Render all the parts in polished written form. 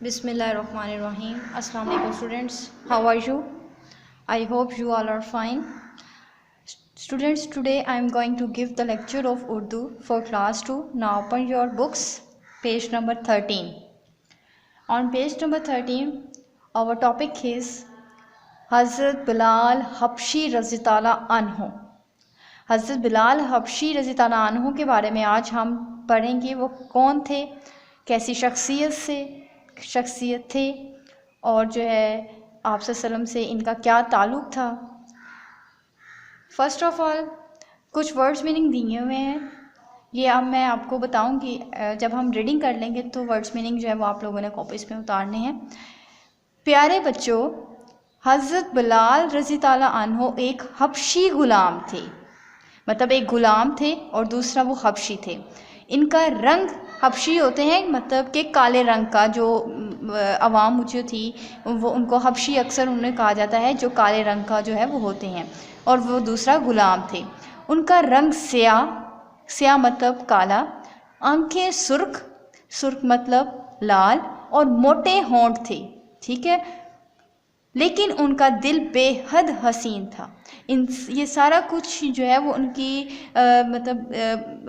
Bismillahirrahmanirrahim. Assalamu alaikum students. How are you? I hope you all are fine. Students, today I am going to give the lecture of Urdu for class 2. Now open your books, page number 13. On page number 13, our topic is Hazrat Bilal Habshi रज़ी ताला अन्हु। हज़रत बिलाल हबशी रज़ी ताला अन्हु के बारे में आज हम पढ़ेंगे। वो कौन थे, कैसी शख्सियत थे और जो है आप सल्लम से इनका क्या ताल्लुक़ था। फ़र्स्ट ऑफ़ ऑल कुछ वर्ड्स मीनिंग दिए हुए हैं, ये अब मैं आपको बताऊंगी। जब हम रीडिंग कर लेंगे तो वर्ड्स मीनिंग जो है वो आप लोगों ने कॉपीज़ में उतारने हैं। प्यारे बच्चों, हज़रत बिलाल रज़ी ताला अन्हु एक हबशी ग़ुलाम थे, मतलब एक ग़ुलाम थे और दूसरा वो हबशी थे। इनका रंग हबशी होते हैं, मतलब कि काले रंग का। जो अवाम जो थी वो उनको हबशी अक्सर उन्हें कहा जाता है, जो काले रंग का जो है वो होते हैं। और वो दूसरा ग़ुलाम थे। उनका रंग स्याह मतलब काला, आंखें सुर्ख मतलब लाल और मोटे होंठ थे, ठीक है। लेकिन उनका दिल बेहद हसीन था। ये सारा कुछ जो है वो उनकी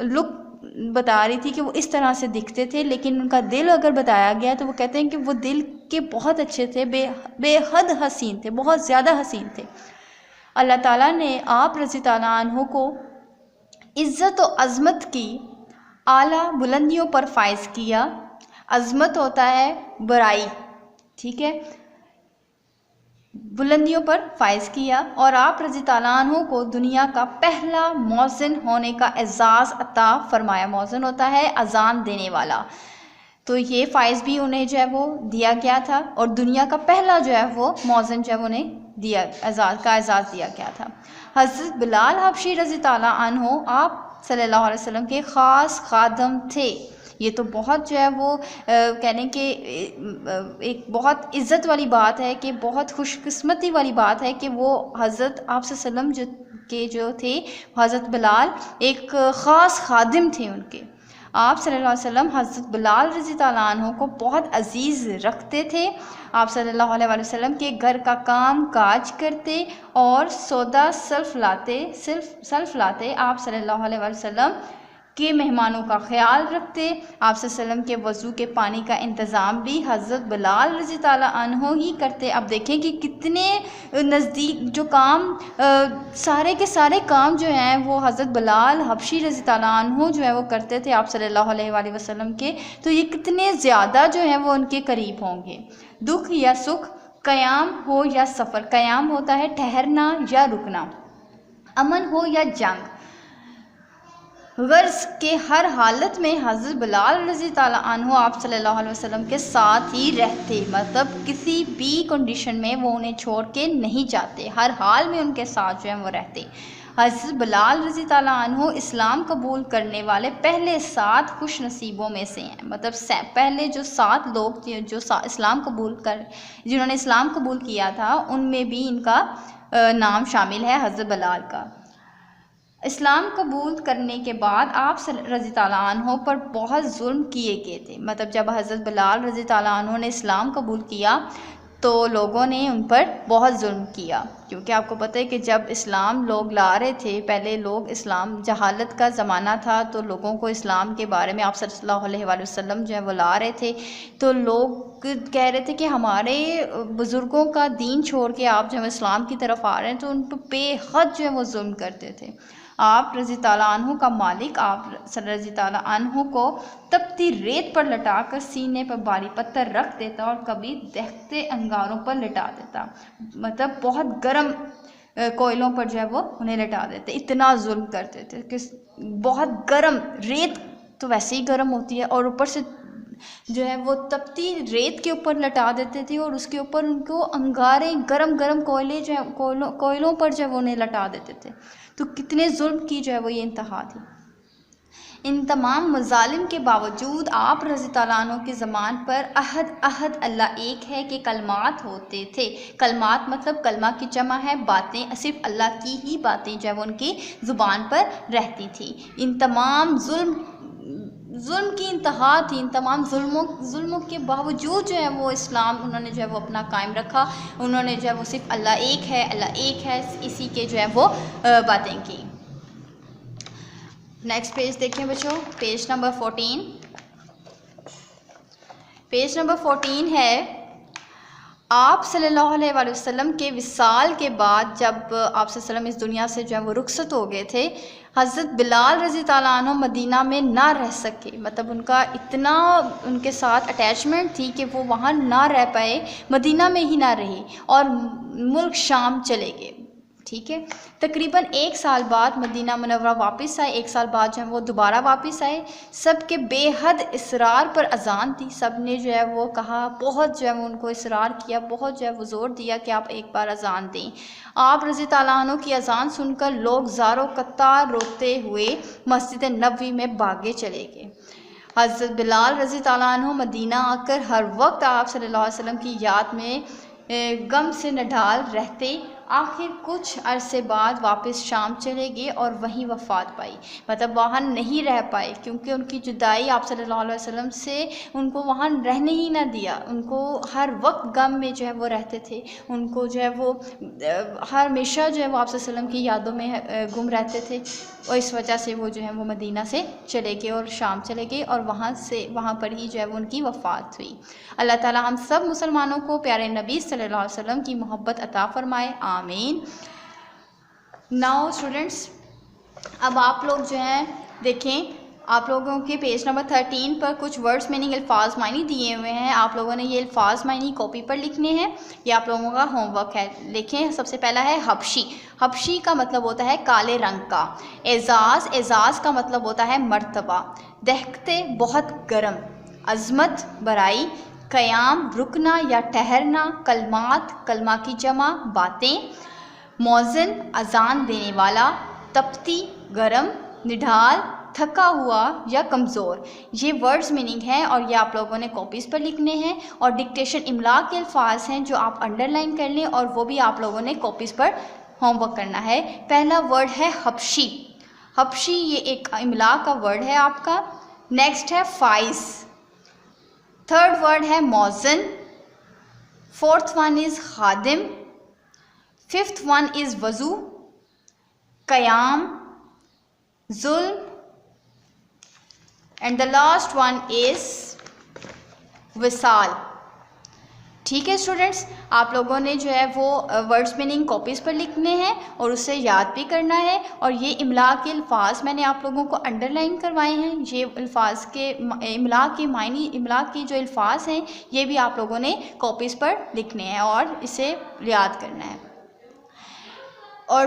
लुक बता रही थी कि वो इस तरह से दिखते थे, लेकिन उनका दिल अगर बताया गया तो वो कहते हैं कि वो दिल के बहुत अच्छे थे, बेहद हसीन थे, बहुत ज़्यादा हसीन थे। अल्लाह ताला ने आप रज़ी ताला अन्हु को इज़्ज़त और अज़मत की आला बुलंदियों पर फाइज़ किया। अज़मत होता है बड़ाई, ठीक है, बुलंदियों पर फाइज़ किया। और आप रज़ी ताला अन्हु को दुनिया का पहला मौज़िन होने का एज़ाज़ अता फ़रमाया। मौज़िन होता है अज़ान देने वाला, तो ये फ़ाइज़ भी उन्हें जो है वो दिया गया था और दुनिया का पहला जो है वो मौज़िन जो है उन्हें दिया एज़ाज़ दिया गया था। हज़रत बिलाल हबशी रज़ी ताला अन्हु आप सल्लल्लाहु अलैहि वसल्लम के ख़ास खादम थे। ये तो बहुत जो है वो कहने के एक बहुत इज़्ज़त वाली बात है कि बहुत खुशकिस्मती वाली बात है कि वो हज़रत आप सल्लम जो थे हज़रत बिलाल एक ख़ास खादिम थे उनके। आप सल्लल्लाहु अलैहि वसल्लम हज़रत बिलाल रज़ी ताला अन्हु को बहुत अज़ीज़ रखते थे। आप सल्लल्लाहु अलैहि वसल्लम के घर का काम काज करते और सौदा सल्फ़ लाते। आप सल्लल्लाहु अलैहि वसल्लम के मेहमानों का ख्याल रखते। आप सल्लम के वज़ू के पानी का इंतज़ाम भी हज़रत बिलाल रज़ी ताला अन्हु ही करते। अब देखें कि कितने नज़दीक जो काम सारे के सारे काम जो हैं वो हज़रत बिलाल हबशी रज़ी ताला अन्हु जो है वो करते थे आप सल्लल्लाहु अलैहि वसल्लम के। तो ये कितने ज़्यादा जो है वो उनके करीब होंगे। दुख या सुख, क़याम हो या सफ़र, क़याम होता है ठहरना या रुकना, अमन हो या जंग, गर्ज़ के हर हालत में हज़रत बिलाल रज़ी ताला अन्हु आप सल्लल्लाहु अलैहि वसल्लम के साथ ही रहते। मतलब किसी भी कंडीशन में वो उन्हें छोड़ के नहीं जाते, हर हाल में उनके साथ जो है वो रहते। हज़रत बिलाल रज़ी ताला अन्हु इस्लाम कबूल करने वाले पहले 7 खुश नसीबों में से हैं। मतलब पहले जो 7 लोग थे जो जिन्होंने इस्लाम कबूल किया था, उनमें भी इनका नाम शामिल है हज़रत बिलाल का। इस्लाम कबूल करने के बाद आप रज़ी ताला अन्हु पर बहुत जुल्म किए गए थे। मतलब जब हज़रत बिलाल रज़ी ताला अन्हु ने इस्लाम कबूल किया तो लोगों ने उन पर बहुत जुल्म किया, क्योंकि आपको पता है कि जब इस्लाम लोग ला रहे थे, पहले लोग इस्लाम जहालत का ज़माना था, तो लोगों को इस्लाम के बारे में आप सल्लल्लाहु अलैहि वसल्लम जो है वो ला रहे थे। तो लोग कह रहे थे कि हमारे बुज़ुर्गों का दीन छोड़ के आप जो है इस्लाम की तरफ आ रहे हैं, तो उन पर बेहद जो है वो जुल्म करते थे। आप रज़ी ताला अन्हु का मालिक आप रज़ी ताला अन्हु को तपती रेत पर लटाकर सीने पर भारी पत्थर रख देता और कभी दहकते अंगारों पर लिटा देता। मतलब बहुत गर्म कोयलों पर जो है वो उन्हें लिटा देते, इतना जुल्म करते थे कि बहुत गर्म रेत तो वैसे ही गर्म होती है और ऊपर से जो है वो तपती रेत के ऊपर लटा देते थे और उसके ऊपर उनको अंगारे गरम कोयले जो है कोयलों पर जो है वो उन्हें लटा देते थे। तो कितने जुल्म की जो है वो ये इंतहा थी। इन तमाम मज़ालिम के बावजूद आप रज़ी ताला अन्हु की ज़बान पर अहद अल्लाह एक है के कलमात होते थे। कलमात मतलब कलमा की जमा है, बातें, सिर्फ अल्लाह की ही बातें जो है वो उनकी ज़ुबान पर रहती थी। इन तमाम जुल्म जुल्म की इंतहा थी। इन तमाम जुल्मों के बावजूद जो है वो इस्लाम उन्होंने जो है वो अपना कायम रखा। उन्होंने जो है वो सिर्फ अल्लाह एक है इसी के जो है वो बातें की। नेक्स्ट पेज देखें बच्चों, पेज नंबर 14। पेज नंबर 14 है आप सल्लल्लाहु अलैहि वसल्लम के विसाल के बाद जब आप सल्लल्लाहु अलैहि वसल्लम इस दुनिया से जो है वो रुखसत हो गए थे, हज़रत बिलाल रज़ी ताला अन्हु मदीना में ना रह सके। मतलब उनका इतना उनके साथ अटैचमेंट थी कि वो वहाँ ना रह पाए, मदीना में ही ना रहे और मुल्क शाम चले गए। ठीक है, तकरीबन 1 साल बाद मदीना मुनव्वरा वापस आए। 1 साल बाद जो है वो दोबारा वापस आए। सब के बेहद इसरार पर अजान थी। सब ने जो है वो कहा, बहुत जो है वो उनको इसरार किया, बहुत जो है वो ज़ोर दिया कि आप एक बार अजान दें। आप रज़ी ताला अन्हु की अजान सुनकर लोग ज़ारो कतार रोते हुए मस्जिद नबवी में भागे चले गए। हज़रत बिलाल रज़ी ताला अन्हु मदीना आकर हर वक्त आप सल्लल्लाहु अलैहि वसल्लम की याद में गम से नढाल रहते। आखिर कुछ अरसे बाद वापस शाम चले गए और वहीं वफ़ात पाई। मतलब वहाँ नहीं रह पाए क्योंकि उनकी जुदाई आप सल्लल्लाहु अलैहि वसल्लम से उनको वहाँ रहने ही ना दिया। उनको हर वक्त गम में जो है वो रहते थे। उनको जो है वो हमेशा जो है वो आप सल्लल्लाहु अलैहि वसल्लम की यादों में गुम रहते थे और इस वजह से वो जो है वो मदीना से चले गए और शाम चले गए और वहाँ पर ही जो है वो उनकी वफ़ात हुई। अल्लाह ताला हम सब मुसलमानों को प्यारे नबी सल्लल्लाहु अलैहि वसल्लम की मोहब्बत अता फ़रमाए, आमीन। नाउ स्टूडेंट्स, अब आप लोग जो हैं देखें, आप लोगों के पेज नंबर 13 पर कुछ वर्ड्स मीनिंग अल्फाज मायनी दिए हुए हैं। आप लोगों ने ये अल्फाज मायनी कॉपी पर लिखने हैं। ये आप लोगों का होमवर्क है। लिखें, सबसे पहला है हबशी। हबशी का मतलब होता है काले रंग का। एजाज़, एजाज़ का मतलब होता है मर्तबा। दहकते, बहुत गर्म। अज़मत, बड़ाई। क़याम, रुकना या ठहरना। कलमात, कलमा की जमा, बातें। मौज़न, अजान देने वाला। तपती, गरम। निढाल, थका हुआ या कमज़ोर। ये वर्ड्स मीनिंग हैं और ये आप लोगों ने कॉपीज़ पर लिखने हैं और डिक्टेशन इमला के अल्फाज हैं जो आप अंडरलाइन कर लें और वो भी आप लोगों ने कॉपीज़ पर होमवर्क करना है। पहला वर्ड है हबशी। हबशी ये एक इमला का वर्ड है आपका। नेक्स्ट है फ़ाइज़। थर्ड वर्ड है मौज़न। फोर्थ वन इज़ खादिम। फिफ्थ वन इज़ वज़ू। क़याम, जुल्म, and the last one is विसाल। ठीक है स्टूडेंट्स, आप लोगों ने जो है वो वर्ड्स मीनिंग कॉपीज़ पर लिखने हैं और उससे याद भी करना है। और ये इमला के अल्फाज मैंने आप लोगों को अंडरलाइन करवाए हैं। ये अल्फाज के इमला के मायनी, इमला के जो अल्फाज हैं ये भी आप लोगों ने कॉपीज़ पर लिखने हैं और इसे याद करना है। और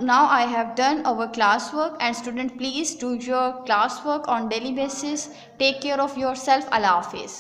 now I have done our class work, and student please do your class work on daily basis. Take care of yourself. Allah Hafiz.